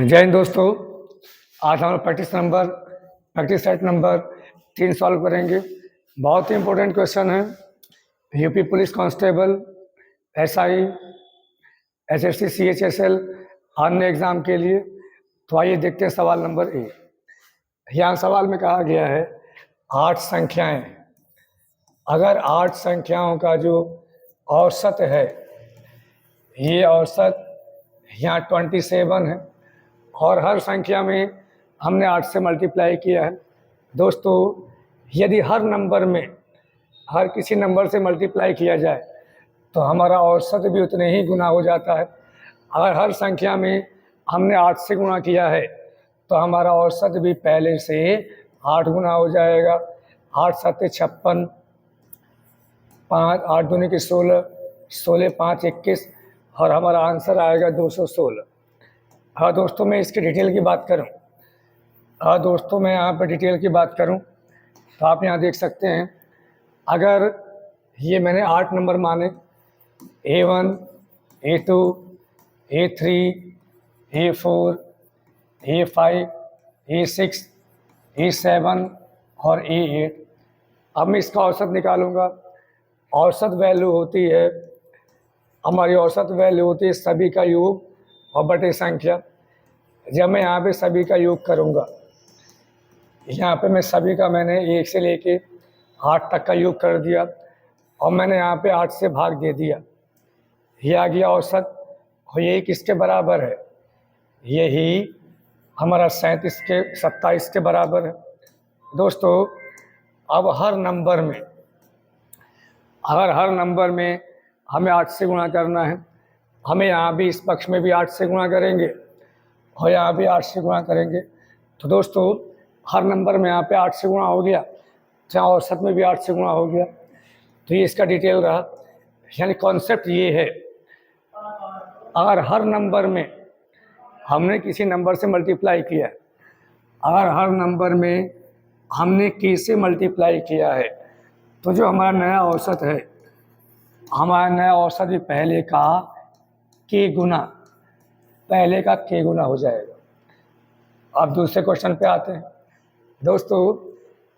जय हिंद दोस्तों। आज हम लोग प्रैक्टिस सेट नंबर 3 सॉल्व करेंगे। बहुत ही इंपॉर्टेंट क्वेश्चन है। UP police constable, SI, SSC, CHSL अन्य एग्जाम के लिए। तो आइए देखते हैं सवाल नंबर 1। यहाँ सवाल में कहा गया है 8 संख्याएं। अगर 8 संख्याओं का जो औसत है, ये औसत यहाँ 27 है और हर संख्या में हमने 8 से मल्टीप्लाई किया है। दोस्तों, यदि हर नंबर में हर किसी नंबर से मल्टीप्लाई किया जाए तो हमारा औसत भी उतने ही गुना हो जाता है। अगर हर संख्या में हमने 8 से गुणा किया है तो हमारा औसत भी पहले से 8 गुना हो जाएगा। 8 7 56, 5 8 दूनी की 16, 16 5 21 और हमारा आंसर आएगा 216। हाँ दोस्तों, मैं इसकी डिटेल की बात करूं। मैं यहाँ पर डिटेल की बात करूं तो आप यहाँ देख सकते हैं। अगर ये मैंने 8 नंबर माने, A1, A2, A3, A4, A5, A6, A7 और A8। अब मैं इसका औसत निकालूंगा। औसत वैल्यू होती है, हमारी औसत वैल्यू होती है सभी का योग और बटे संख्या। जब मैं यहाँ पे सभी का योग करूँगा, यहाँ पे मैं सभी का मैंने 1 से लेके 8 तक का योग कर दिया और मैंने यहाँ पे 8 से भाग दे दिया। ये आ गया औसत और यही किसके बराबर है? यही हमारा 27 के बराबर है। दोस्तों, अब हर नंबर में हमें 8 से गुणा करना है। हमें यहाँ भी इस पक्ष में भी 8 से गुणा करेंगे और यहाँ भी 8 से गुणा करेंगे। तो दोस्तों, हर नंबर में यहाँ पे 8 से गुणा हो गया, जहाँ औसत में भी 8 से गुणा हो गया। तो ये इसका डिटेल रहा। यानी कॉन्सेप्ट ये है, अगर हर नंबर में हमने किसी नंबर से मल्टीप्लाई किया है, अगर हर नंबर में हमने k से मल्टीप्लाई किया है, तो जो हमारा नया औसत है, हमारा नया औसत भी पहले का k गुना हो जाएगा। अब दूसरे क्वेश्चन पे आते हैं। दोस्तों,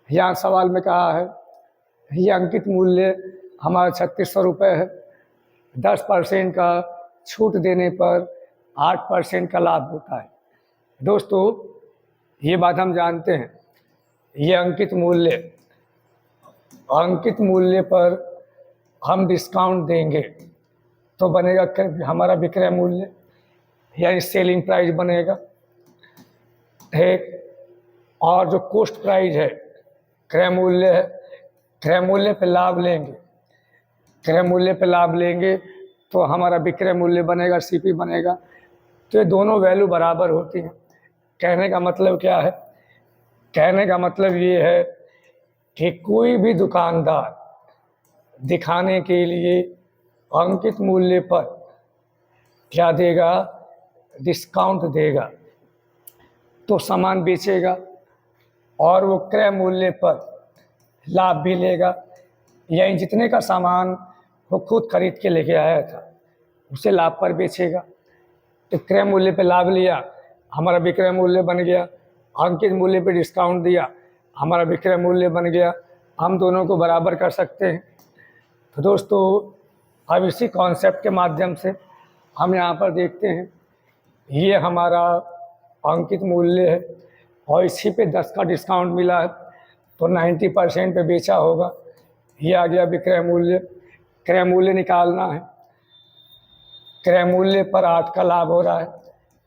यहाँ सवाल में कहा है ये अंकित मूल्य हमारा 3600 रुपये है। 10% का छूट देने पर 8% का लाभ होता है। दोस्तों, ये बात हम जानते हैं। ये अंकित मूल्य पर हम डिस्काउंट देंगे तो बनेगा हमारा विक्रय मूल्य, यानी सेलिंग प्राइस बनेगा। ठीक, और जो कॉस्ट प्राइस है, क्रय मूल्य है। क्रय मूल्य पे लाभ लेंगे तो हमारा विक्रय मूल्य बनेगा, सीपी बनेगा। तो ये दोनों वैल्यू बराबर होती हैं। कहने का मतलब क्या है? कहने का मतलब ये है कि कोई भी दुकानदार दिखाने के लिए अंकित मूल्य पर क्या देगा? डिस्काउंट देगा, तो सामान बेचेगा और वो क्रय मूल्य पर लाभ भी लेगा। यानी जितने का सामान वो खुद खरीद के लेके आया था उसे लाभ पर बेचेगा। तो क्रय मूल्य पे लाभ लिया, हमारा विक्रय मूल्य बन गया। अंकित मूल्य पे डिस्काउंट दिया, हमारा विक्रय मूल्य बन गया। हम दोनों को बराबर कर सकते हैं। तो दोस्तों, अब इसी कॉन्सेप्ट के माध्यम से हम यहाँ पर देखते हैं, ये हमारा अंकित मूल्य है और इसी पे 10 का डिस्काउंट मिला है तो 90% पे बेचा होगा। ये आ गया विक्रय मूल्य। क्रय मूल्य निकालना है। क्रय मूल्य पर 8 का लाभ हो रहा है।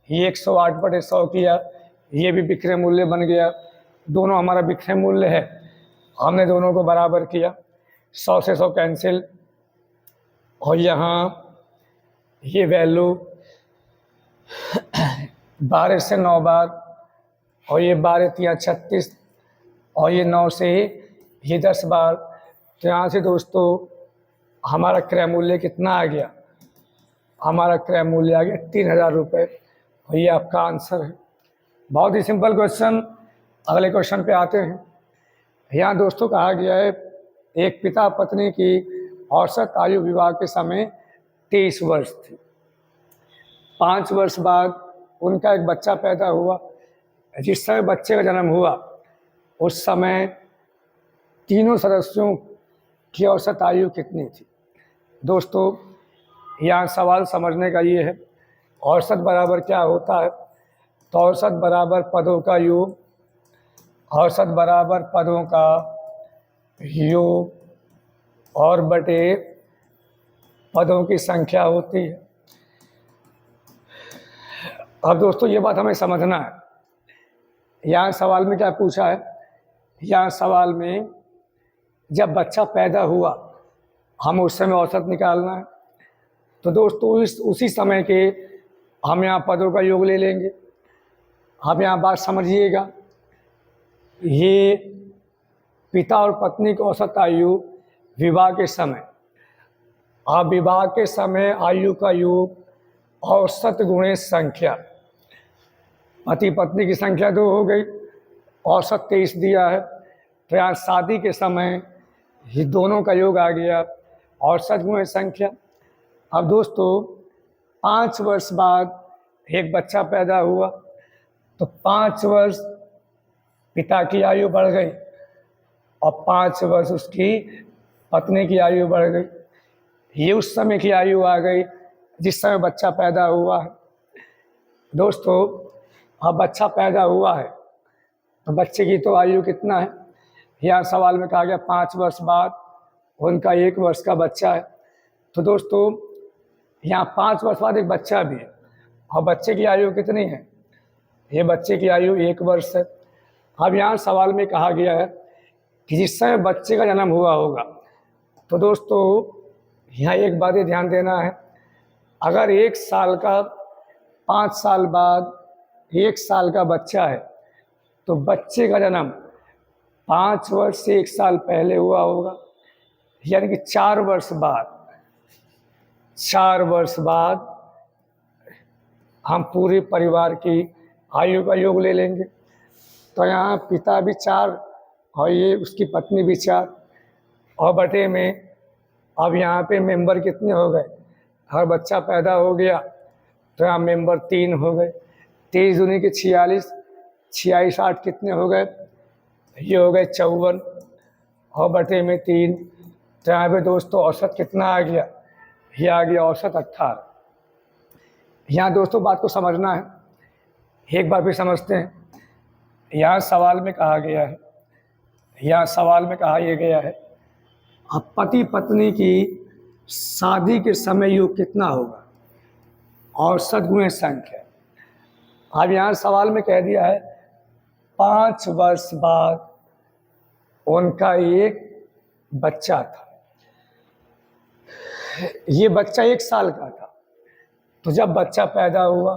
ये 108/100 किया, ये भी विक्रय मूल्य बन गया। दोनों हमारा विक्रय मूल्य है, हमने दोनों को बराबर किया। 100 से 100 कैंसिल और यहाँ ये वैल्यू 12 से 9 बार और ये 12 3 36 और ये 9 से ये 10 बार। तो यहाँ से दोस्तों हमारा क्रय मूल्य कितना आ गया? हमारा क्रय मूल्य आ गया 3000 रुपये और ये आपका आंसर है। बहुत ही सिंपल क्वेश्चन। अगले क्वेश्चन पे आते हैं। यहाँ दोस्तों कहा गया है एक पिता पत्नी की औसत आयु विवाह के समय 23 वर्ष थी। 5 वर्ष बाद उनका एक बच्चा पैदा हुआ। जिस समय बच्चे का जन्म हुआ उस समय तीनों सदस्यों की औसत आयु कितनी थी? दोस्तों यहाँ सवाल समझने का ये है, औसत बराबर क्या होता है? तो औसत बराबर पदों का योग, औसत बराबर पदों का योग और बटे पदों की संख्या होती है। अब दोस्तों ये बात हमें समझना है, यहाँ सवाल में क्या पूछा है? यहाँ सवाल में जब बच्चा पैदा हुआ हम उस समय औसत निकालना है। तो दोस्तों उसी समय के हम यहाँ पदों का योग ले लेंगे। अब यहाँ बात समझिएगा, ये पिता और पत्नी की औसत आयु विवाह के समय, अब विवाह के समय आयु का योग औसत गुणे संख्या, पति पत्नी की संख्या 2 हो गई, औसत 23 दिया है। तो यहाँ शादी के समय ये दोनों का योग आ गया, औसत गुणे संख्या। अब दोस्तों 5 वर्ष बाद एक बच्चा पैदा हुआ, तो 5 वर्ष पिता की आयु बढ़ गई और 5 वर्ष उसकी पत्नी की आयु बढ़ गई। ये उस समय की आयु आ गई जिस समय बच्चा पैदा हुआ है। दोस्तों अब बच्चा पैदा हुआ है तो बच्चे की तो आयु कितना है? यहाँ सवाल में कहा गया 5 वर्ष बाद उनका 1 वर्ष का बच्चा है। तो दोस्तों यहाँ 5 वर्ष बाद एक बच्चा भी है और बच्चे की आयु कितनी है? ये बच्चे की आयु 1 वर्ष है। अब यहाँ सवाल में कहा गया है कि जिस समय बच्चे का जन्म हुआ होगा, तो दोस्तों यहाँ एक बात ये ध्यान देना है, अगर 1 साल का 5 साल बाद 1 साल का बच्चा है तो बच्चे का जन्म 5 वर्ष से 1 साल पहले हुआ होगा, यानी कि 4 वर्ष बाद हम पूरे परिवार की आयु का योग ले लेंगे। तो यहाँ पिता भी 4 और ये उसकी पत्नी भी 4 और बटे में अब यहाँ पे मेंबर कितने हो गए? हर बच्चा पैदा हो गया तो यहाँ मेंबर 3 हो गए। 23 दूनी के 46, 46 8 कितने हो गए? ये हो गए 54 और बटे में 3। तो यहाँ पे दोस्तों औसत कितना आ गया? ये आ गया औसत 18। यहाँ दोस्तों बात को समझना है, एक बार भी समझते हैं। यहाँ सवाल में कहा गया है, यहाँ सवाल में कहा यह गया है अब पति पत्नी की शादी के समय योग कितना होगा? औसत गुणे संख्या। अब यहाँ सवाल में कह दिया है 5 वर्ष बाद उनका एक बच्चा था, ये बच्चा 1 साल का था। तो जब बच्चा पैदा हुआ,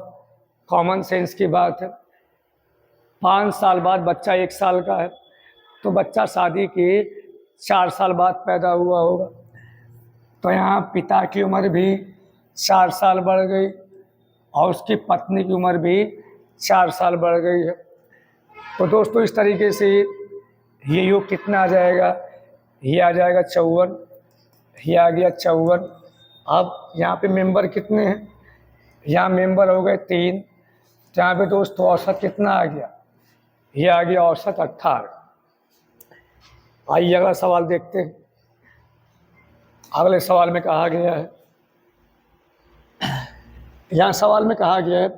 कॉमन सेंस की बात है, 5 साल बाद बच्चा 1 साल का है तो बच्चा शादी के 4 साल बाद पैदा हुआ होगा। तो यहाँ पिता की उम्र भी 4 साल बढ़ गई और उसकी पत्नी की उम्र भी 4 साल बढ़ गई है। तो दोस्तों इस तरीके से ये योग कितना आ जाएगा? ये आ जाएगा 54, ये आ गया 54। अब यहाँ पे मेंबर कितने हैं? यहाँ मेंबर हो गए 3। तो यहाँ पे दोस्तों औसत कितना आ गया? ये आ गया औसत 18। आइए अगला सवाल देखते हैं। अगले सवाल में कहा गया है, यहाँ सवाल में कहा गया है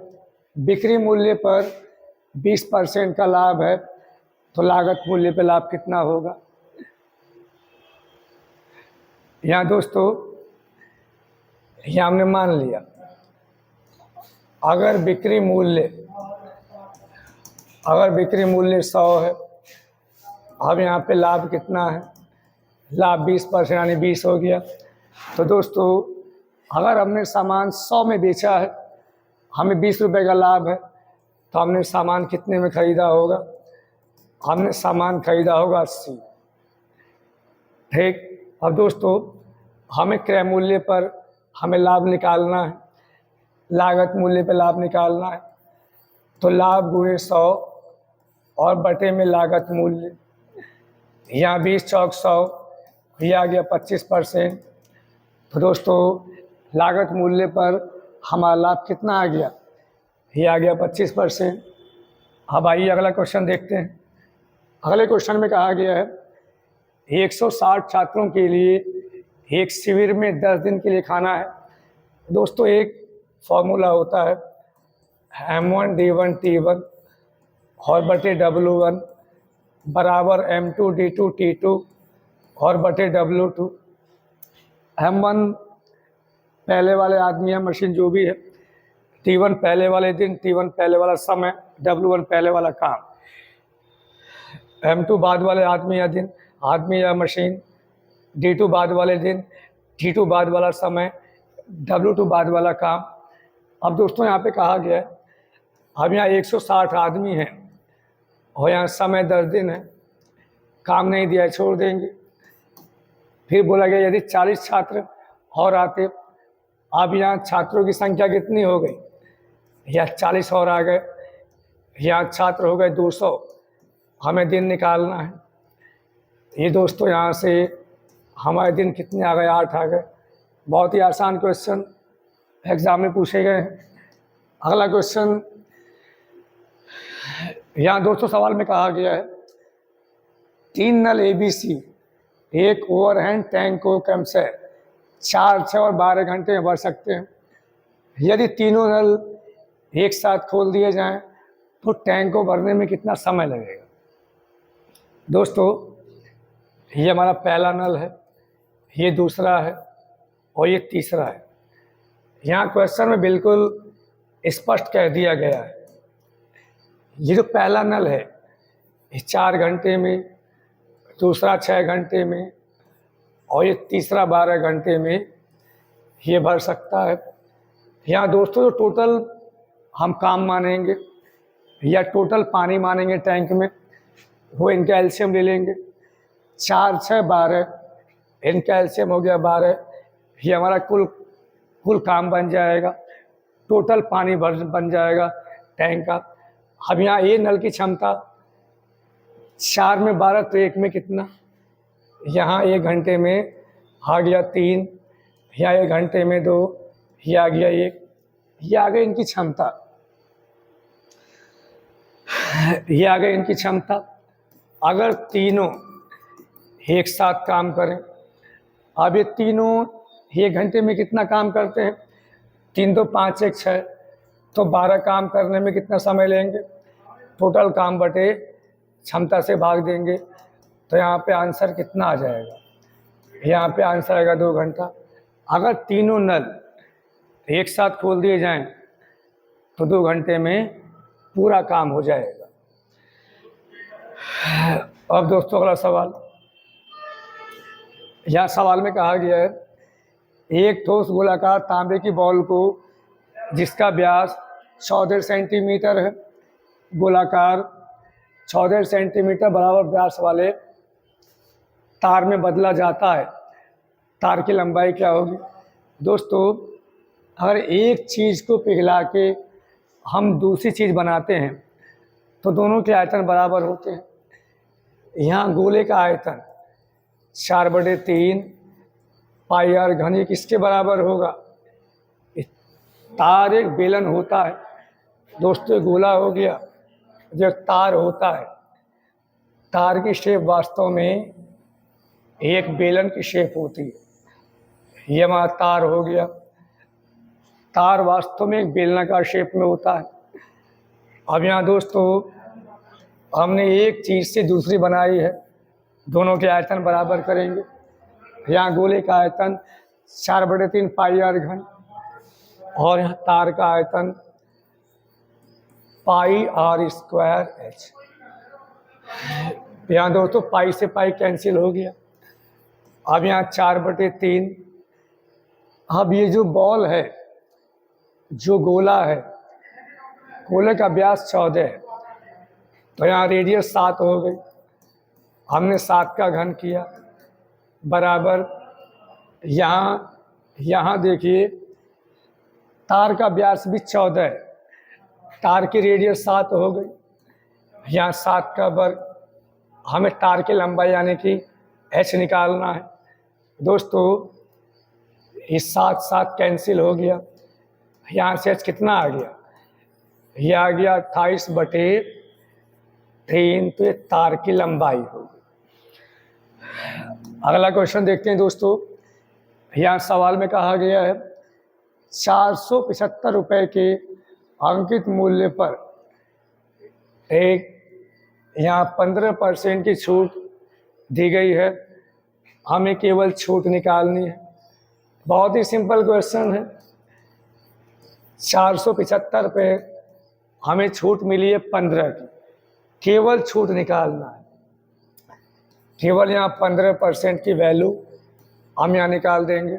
बिक्री मूल्य पर 20% का लाभ है तो लागत मूल्य पर लाभ कितना होगा? यहाँ दोस्तों यहाँ हमने मान लिया अगर बिक्री मूल्य 100 है, अब यहाँ पे लाभ कितना है? लाभ 20% यानी 20 हो गया। तो दोस्तों अगर हमने सामान 100 में बेचा है, हमें 20 रुपये का लाभ है, तो हमने सामान कितने में ख़रीदा होगा? हमने सामान ख़रीदा होगा 80। ठीक। अब दोस्तों हमें क्रय मूल्य पर हमें लाभ निकालना है, लागत मूल्य पर लाभ निकालना है। तो लाभ गुणे 100 और बटे में लागत मूल्य, यहाँ 20 चौक 100, ये आ गया 25%। तो दोस्तों लागत मूल्य पर हमारा लाभ कितना आ गया? ये आ गया 25%। अब आइए अगला क्वेश्चन देखते हैं। अगले क्वेश्चन में कहा गया है 160 छात्रों के लिए एक शिविर में 10 दिन के लिए खाना है। दोस्तों एक फॉर्मूला होता है M1D1T1 और बटे W1 बराबर M2D2T2 और बटे W2। M1 पहले वाले आदमी या मशीन जो भी है, T1 पहले वाले दिन, T1 पहले वाला समय, W1 पहले वाला काम, M2 बाद वाले आदमी या दिन, आदमी या मशीन, D2 बाद वाले दिन, T2 बाद वाला समय, W2 बाद वाला काम। अब दोस्तों यहाँ पे कहा गया है अब यहाँ 160 आदमी हैं और यहाँ समय 10 दिन है, काम नहीं दिया छोड़ देंगे। फिर बोला गया यदि 40 छात्र और आते, अब यहाँ छात्रों की संख्या कितनी हो गई, या 40 और आ गए, यहाँ छात्र हो गए 200, हमें दिन निकालना है। ये दोस्तों यहाँ से हमारे दिन कितने आ गए, 8 आ गए। बहुत ही आसान क्वेश्चन एग्जाम में पूछे गए हैं। अगला क्वेश्चन यहाँ दोस्तों सवाल में कहा गया है 3 नल ABC एक ओवरहेड टैंक को क्रमशः 4, 6 और 12 घंटे में भर सकते हैं। यदि तीनों नल एक साथ खोल दिए जाएं तो टैंक को भरने में कितना समय लगेगा। दोस्तों ये हमारा पहला नल है, ये दूसरा है और ये तीसरा है। यहाँ क्वेश्चन में बिल्कुल स्पष्ट कह दिया गया है ये जो पहला नल है ये 4 घंटे में, दूसरा 6 घंटे में और ये तीसरा 12 घंटे में ये भर सकता है। यहाँ दोस्तों जो टोटल हम काम मानेंगे या टोटल पानी मानेंगे टैंक में, वो इनका एलसीएम ले लेंगे। 4, 6, 12 इनका एलसीएम हो गया 12, ये हमारा कुल काम बन जाएगा, टोटल पानी भर बन जाएगा टैंक का। अब यहाँ ये नल की क्षमता 4 में 12 तो 1 में कितना, यहाँ 1 घंटे में आ गया 3, यहाँ 1 घंटे में 2, ये आ गया 1, ये आ गई इनकी क्षमता, ये आ गई इनकी क्षमता। अगर तीनों एक साथ काम करें, अब ये तीनों 1 घंटे में कितना काम करते हैं, 3 2 5 1 6, तो 12 काम करने में कितना समय लेंगे, टोटल काम बटे क्षमता से भाग देंगे, तो यहाँ पे आंसर कितना आ जाएगा, यहाँ पे आंसर आएगा 2 घंटा। अगर तीनों नल एक साथ खोल दिए जाएं तो 2 घंटे में पूरा काम हो जाएगा। अब दोस्तों अगला सवाल, यहाँ सवाल में कहा गया है एक ठोस गोलाकार तांबे की बॉल को जिसका व्यास 14 सेंटीमीटर है, गोलाकार 14 सेंटीमीटर बराबर व्यास वाले तार में बदला जाता है, तार की लंबाई क्या होगी। दोस्तों अगर एक चीज़ को पिघला के हम दूसरी चीज़ बनाते हैं तो दोनों के आयतन बराबर होते हैं। यहाँ गोले का आयतन 4/3 पाई आर घन, ये किसके बराबर होगा, तार एक बेलन होता है दोस्तों, गोला हो गया, जो तार होता है, तार की शेप वास्तव में एक बेलन की शेप होती है। ये हमारा तार हो गया, तार वास्तव में एक बेलनाकार शेप में होता है। अब यहाँ दोस्तों हमने एक चीज़ से दूसरी बनाई है, दोनों के आयतन बराबर करेंगे। यहाँ गोले का आयतन 4/3 पाई आर घन और यहाँ तार का आयतन पाई आर स्क्वायर एच। यहाँ दोस्तों पाई से पाई कैंसिल हो गया। अब यहाँ 4/3। अब ये जो बॉल है, जो गोला है, गोले का व्यास 14 है, तो यहाँ रेडियस 7 हो गई, हमने 7 का घन किया बराबर। यहाँ देखिए तार का व्यास भी 14 है, तार की रेडियस 7 हो गई, यहाँ 7 का वर्ग, हमें तार की लंबाई यानी कि h निकालना है। दोस्तों इस 7 कैंसिल हो गया, यहाँ से h कितना आ गया, ये आ गया 28/3, तो ये तार की लंबाई होगी। अगला क्वेश्चन देखते हैं दोस्तों। यहाँ सवाल में कहा गया है 475 रुपये के अंकित मूल्य पर एक यहाँ 15% की छूट दी गई है, हमें केवल छूट निकालनी है। बहुत ही सिंपल क्वेश्चन है। 475 पे हमें छूट मिली है 15 की, केवल छूट निकालना है। केवल यहाँ 15% की वैल्यू हम यहाँ निकाल देंगे।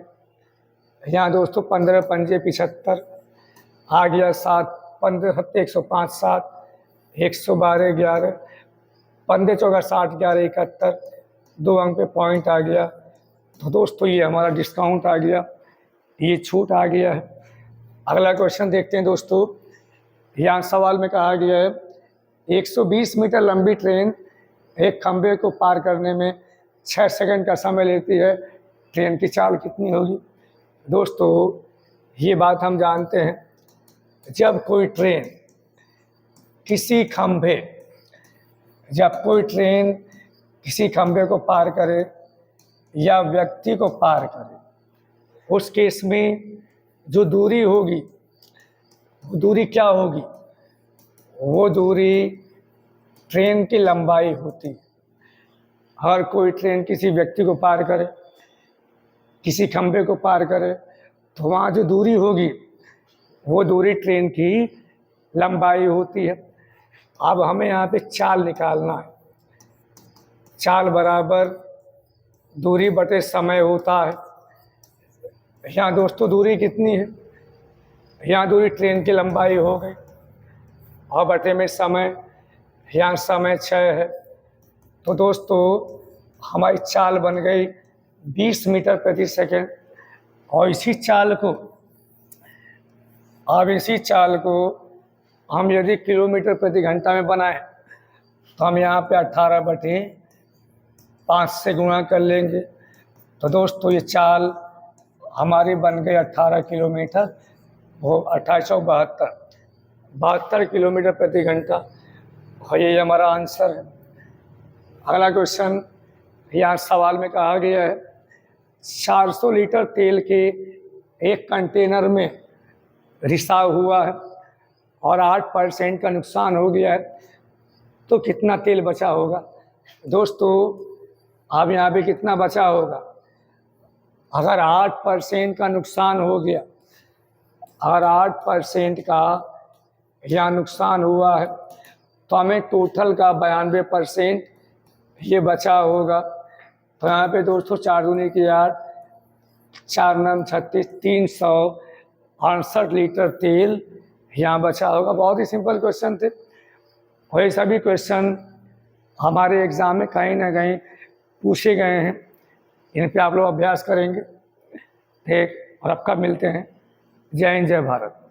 यहाँ दोस्तों 15 पंजे 75 आ गया 7, 15 सत्ते 105, 7 112 11, 15 चौका 60 11 71, 2 अंक पे पॉइंट आ गया। तो दोस्तों ये हमारा डिस्काउंट आ गया, ये छूट आ गया है। अगला क्वेश्चन देखते हैं दोस्तों। यहाँ सवाल में कहा गया है 120 मीटर लंबी ट्रेन एक खंभे को पार करने में 6 सेकंड का समय लेती है, ट्रेन की चाल कितनी होगी? दोस्तों ये बात हम जानते हैं, जब कोई ट्रेन किसी खंभे को पार करे या व्यक्ति को पार करे, उस केस में जो दूरी होगी, वो दूरी क्या होगी? वो दूरी ट्रेन की लंबाई होती है। हर कोई ट्रेन किसी व्यक्ति को पार करे, किसी खंभे को पार करे, तो वहाँ जो दूरी होगी वो दूरी ट्रेन की लंबाई होती है। अब हमें यहाँ पे चाल निकालना है। चाल बराबर दूरी बटे समय होता है। यहाँ दोस्तों दूरी कितनी है? यहाँ दूरी ट्रेन की लंबाई हो गई और बटे में समय, यहाँ समय 6 है। तो दोस्तों हमारी चाल बन गई 20 मीटर प्रति सेकंड। और इसी चाल को हम यदि किलोमीटर प्रति घंटा में बनाएं तो हम यहाँ पे 18/5 से गुणा कर लेंगे। तो दोस्तों ये चाल हमारी बन गई 18 किलोमीटर, वो 2872 किलोमीटर प्रति घंटा। और ये हमारा आंसर है। अगला क्वेश्चन, यहाँ सवाल में कहा गया है 400 लीटर तेल के एक कंटेनर में रिसाव हुआ है और 8% का नुकसान हो गया है, तो कितना तेल बचा होगा? दोस्तों अब यहाँ पे कितना बचा होगा? अगर 8% का नुकसान हो गया, अगर 8% का यहाँ नुकसान हुआ है, तो हमें टोटल का 92% ये बचा होगा। तो यहाँ पे दोस्तों 4 दूनी की 8, 4 9 36, 368 लीटर तेल यहाँ बचा होगा। बहुत ही सिंपल क्वेश्चन थे, और ये सभी क्वेश्चन हमारे एग्ज़ाम में कहीं ना कहीं पूछे गए हैं। इन पे आप लोग अभ्यास करेंगे, ठीक। और अब कब मिलते हैं? जय हिंद, जय भारत।